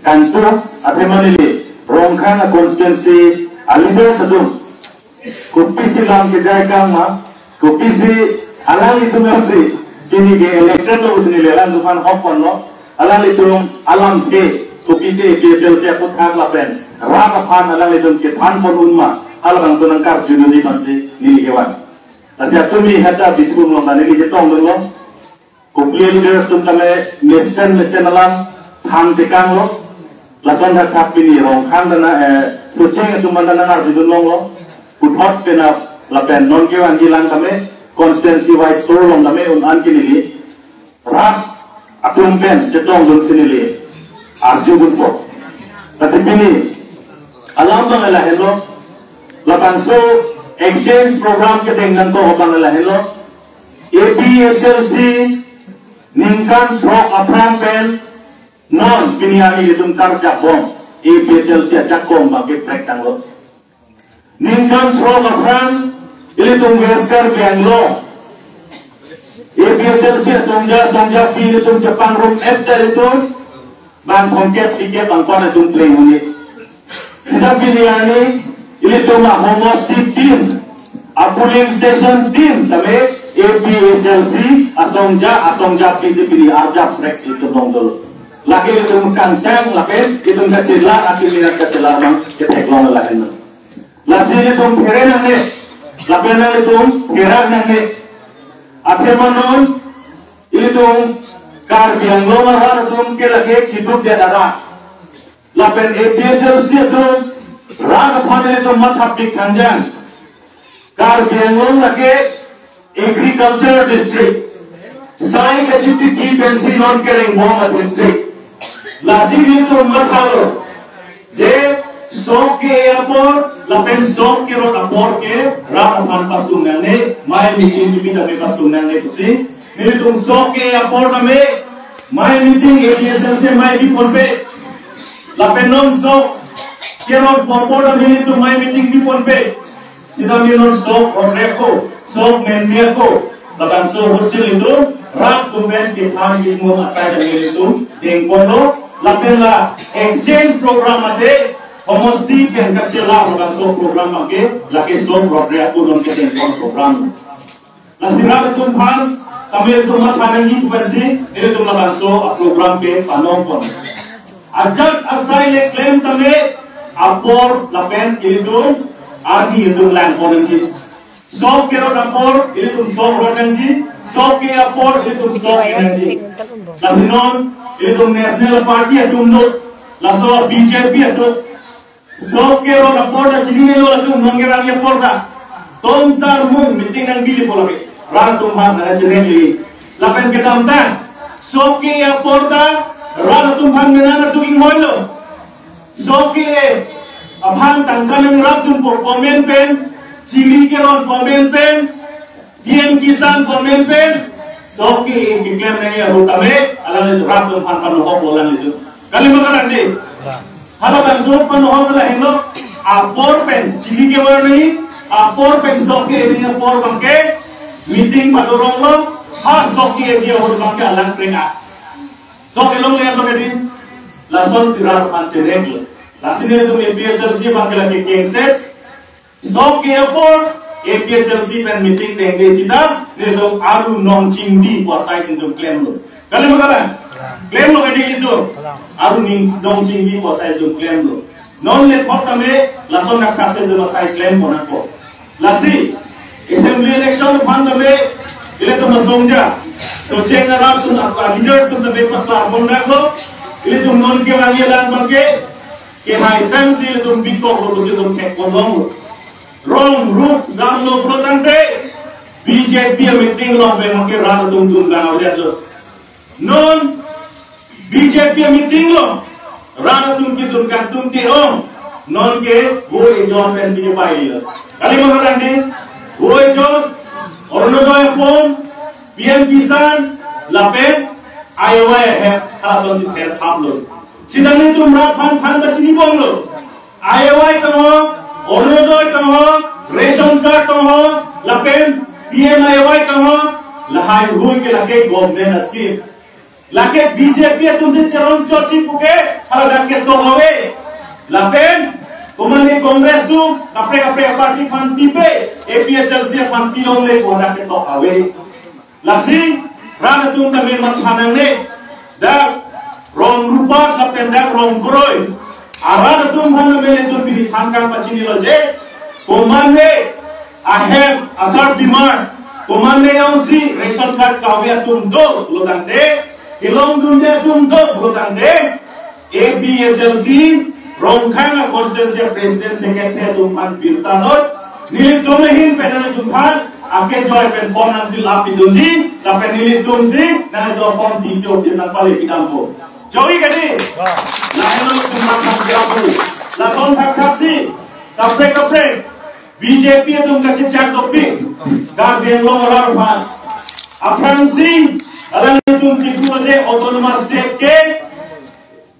kantu athemanili rongkhang constituency alido sadum kupisi lam ke jaikang ma kupisi alali tumasi kini ke elected lo usni lelan dukan hopon lo alali tum alam ke kupisi PSLC akut hak lapen raka pan alali tum ke than pon unma algang sunang kar junudi masih nili kewan asia tumi hata bitum lo nili jetong lo kupli leaders tum tame mesen alam than tekang lo lasan dak tapini rongkhang dana suceng tum mandana nar judun lo kuthot pena lapen non kewan gilang kame constituency wise tolong kame unan kinili rak atum pen jetong dun sinili arju gunpo kasi pini alam bangala hello lapan so exchange program ke dengan to bangala hello APSLC ningkan frog apram pen non piniani itum karja bom APSLC ajak kom bagi prek tanglo ningkan frog apram itum weskar banglo APSLC sonja pi itum Jepang room after itum ban kongket tiket angkon itum play unit sudah piniani itum homostic team a polling station team tame APSLC asongja PCP ni arja prek itum dongdol lagi itum kanteng lagi itum kecilar akimirat kecilar mang keteklong lagi lasi itum keren ane lapena itum gerak ane afemanon itum kar biang lomar har itum ke lagi hidup dia darah lapen APSLC itum raga phane itum mathapik kanjang kar biang lom lagi agriculture district sai kajiti ki pensi non kereng Muhammad district lasi itum mathalo je sok ke airport lapen sok ke road airport ke rak aphan pasungan ne mai meeting tu kita be pasungan ne tusi nili tum sok ke airport ame mai meeting APSLC mai di ponpe lapen non sok ke road airport ame nili tum mai meeting di ponpe sida mi non sok oreko sok menmiako lapan so hosil itu rak tumben ke phang ki mo asai da nili tum dengpono lapen la exchange program ate almost deep and kacela lagan so program ake lake so program ko don ke den program la sira tum phan tamil tum mathanan hi versi dire tum lagan so program ke panom pon ajak asai le claim tame apor lapen ilidum ardi ilidum land pon ji so ke ro apor ilidum so rodan ji so ke apor ilidum so ji la sinon ilidum national party atum no la so BJP atum so kero na porta chini lo la tum nonge rang ya porta tom sar mung meeting nang bili polabe ran tum han na cheneli la pen ke tam ta so ke ya porta ran tum han menana tuing hoilo so ke aphan tangkan ng rap tum por komen pen chili ke ron komen pen PM kisan komen pen so ke klem ne ya rutame ala rap tum han panu ho bolan itu kali makaran de hala banso panohon la heno apor pen chili ke war nahi apor pen sok ke ni apor bangke meeting padorong lo ha sok ke ji hor bangke alang prenga sok elong le lo bedin la son sirar pan chenek la sine tum APSLC bangke la ke king set sok ke apor APSLC pen meeting teng de sita ne lo aru nong chingdi wasai tum claim lo kali makaran claim lo gadi itu aru ning dong chinggi ko sai jum claim lo non le thota me la son na khase jum sai claim bona ko lasi assembly election phang me ile to masongja so chenga rap sun leaders to the patla bonna ko ile tum non ke wali lan bangke ke hai tang si ile tum big ko lo se tum thek ko long wrong root dam lo protante BJP meeting lo be mo ke ran tum ga lo non BJP meeting lo rana tum ki tum kan tum ti om non ke wo ejon pensi ke pai lo kali makaran ni wo ejon ornodoy form PM kisan lapen Iowa he hason si ter thap lo sidani tum rat phan ba chini bong lo Iowa to ornodoy to ration card to lapen PM Iowa to lahai hui ke lake government scheme लाके बीजेपी तुमसे चरण चोटी पुके हला दाके तो हवे लापेन कुमाने कांग्रेस तु कपड़े कपड़े पार्टी फन टीपे एपीएसएलसी फन पिलों ले को दाके तो हवे लासी रान तुम तमे मत थानंग ने दा रोम रूपात लापेन दा रोम ग्रोय आरान तुम फन मेले तुम बिनी थान का पचिनी लोजे कुमाने ahem asal bimar komande yang si ration card kawya tum do lotante ilong dunde tum do lotante ABSLC rongkhang constituency president secretary tum pan birtanot nili tum hin panel tum phan ake joy pen form nan fill up idunji lape nili tum si na do form DC office nan pale pidampo joy gani la helo tum pan pidampo la son taksi kapre kapre BJP तुम कच्चे चाक टॉपिक का बेंगलोर और फास अफ्रांसी अलग तुम चिकू जे autonomous state के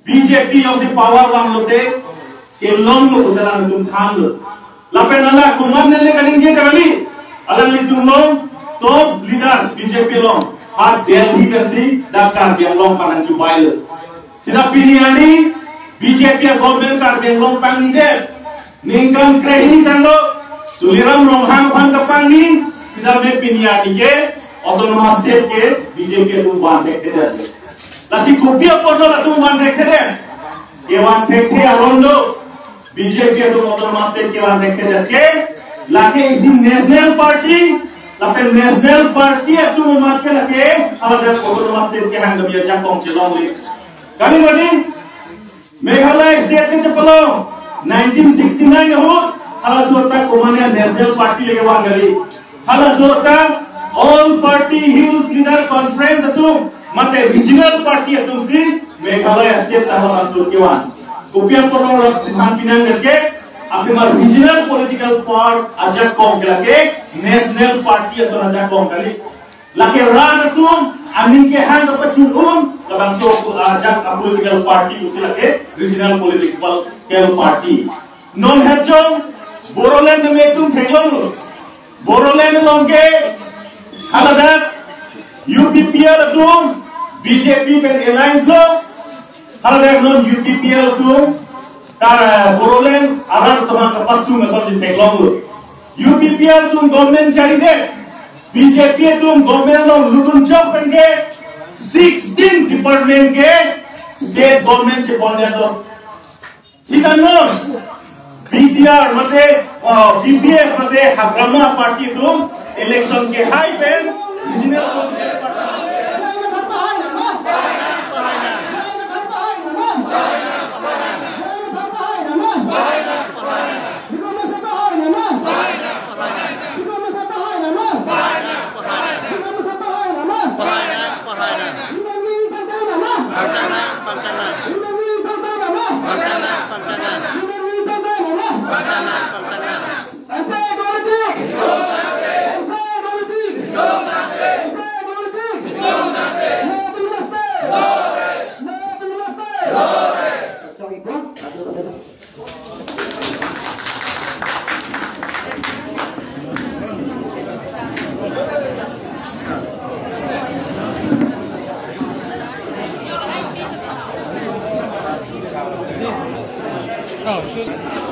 BJP यों से पावर वाम लोटे के लोन लो उसला तुम थाम लो लापे नला कुमार ने ले कलिंगे टगली अलग तुम लोग तो लीडर BJP लोग हाथ दिल्ली में सी दाकार बेंगलोर पालन चुबाई लो सिदा पिनियानी BJP गवर्नमेंट का बेंगलोर पानी दे निंगन क्रेही तंगो Tuliram Romhang Pan Kapani, tidak mepinia dige, otonomas state ke BJP tu bandek keder. Lasi kopi apa tu lah tu bandek keder. Ke bandek ke arondo BJP tu otonomas state ke bandek keder ke. Laki isi national party, lapen national party tu macam laki, ada otonomas state ke hang biar jakong celong li. Kali ni, Meghalaya state ke cepelong 1969 hu. Hala surta kumanya national party lege wangali hala surta all party hills leader conference atu mate regional party atu si Meghalaya state hala surki wan kopian porno than pinang ke afimar regional political part ajak kom ke national party asona ajak kom kali lake ran atu amin ke hang pachun labang so ajak political party usi lake regional political party non hajong Boroland में तुम फेंकलों Boroland लोगे हालादार UPPL तुम BJP पे alliance लो हालादार नॉन UPPL तुम तार Boroland आराम तुम्हां कपास तुम ऐसा चीज़ फेंकलों UPPL तुम गवर्नमेंट चारी दे BJP तुम गवर्नमेंट लोग लुटूं चौक पेंगे 16 डिपार्टमेंट के स्टेट गवर्नमेंट से बोलने दो सीधा नो BTR मसे GPF मसे हग्रामा पार्टी तुम इलेक्शन के हाई पेन रीजनल Oh, shit.